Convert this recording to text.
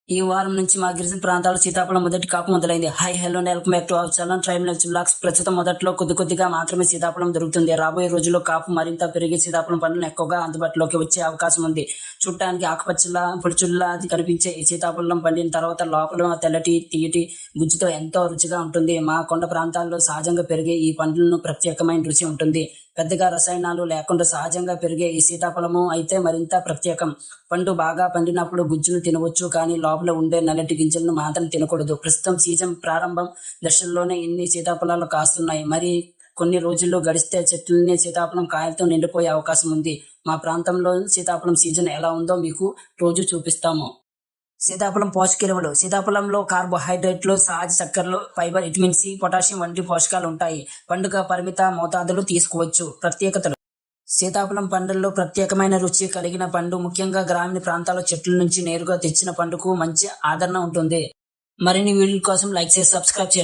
ఈ వారం నుంచి మా గిరిజన ప్రాంతాల్లో సీతాఫలం మొదటి కాపు మొదలైంది. Hi hello welcome back to our channel tribal blogs. ప్రస్తుతం మొదట్లో కొద్దిగా మాత్రమే సీతాఫలం దొరుకుతుంది. రాబోయే రోజుల్లో కాపు మరింత పెరిగి సీతాఫలం పండ్లను ఎక్కువగా అందుబాటులోకి వచ్చే అవకాశం ఉంది. చూడటానికి ఆకుపచ్చలా పొడిచుల్లా కనిపించే ఈ సీతాఫలం పండిన తర్వాత లోపల తెల్లటి తీయటి గుజ్జుతో ఎంతో రుచిగా ఉంటుంది. మా కొండ ప్రాంతాల్లో సహజంగా పెరిగే ఈ పండ్లను ప్రత్యేకమైన రుచి ఉంటుంది. పెద్దగా రసాయనాలు లేకుండా సహజంగా పెరిగే ఈ సీతాఫలము అయితే మరింత ప్రత్యేకం. పండు బాగా పండినప్పుడు గుజ్జును తినవచ్చు, కానీ లోపల ఉండే నల్లటి గింజలను మాత్రం తినకూడదు. ప్రస్తుతం సీజన్ ప్రారంభం దశల్లోనే ఇన్ని సీతాఫలాలు కాస్తున్నాయి. మరి కొన్ని రోజుల్లో గడిస్తే చెట్లన్నీ సీతాఫలం కాయలతో నిండిపోయే అవకాశం ఉంది. మా ప్రాంతంలో సీతాఫలం సీజన్ ఎలా ఉందో మీకు రోజు చూపిస్తాము. సీతాఫలం పోషక సీతాఫలంలో కార్బోహైడ్రేట్లు, సహజ చక్కెరలు, ఫైబర్, విటమిన్ సి, పొటాషియం వంటి పోషకాలు ఉంటాయి. పండుగ పరిమిత మోతాదులు తీసుకోవచ్చు. ప్రత్యేకతలు: సీతాఫలం పండుల్లో ప్రత్యేకమైన రుచి కలిగిన పండు. ముఖ్యంగా గ్రామీణ ప్రాంతాల్లో చెట్ల నుంచి నేరుగా తెచ్చిన పండుకు మంచి ఆదరణ ఉంటుంది. మరిన్ని వీడియోల కోసం లైక్ చేసి సబ్స్క్రైబ్ చేయండి.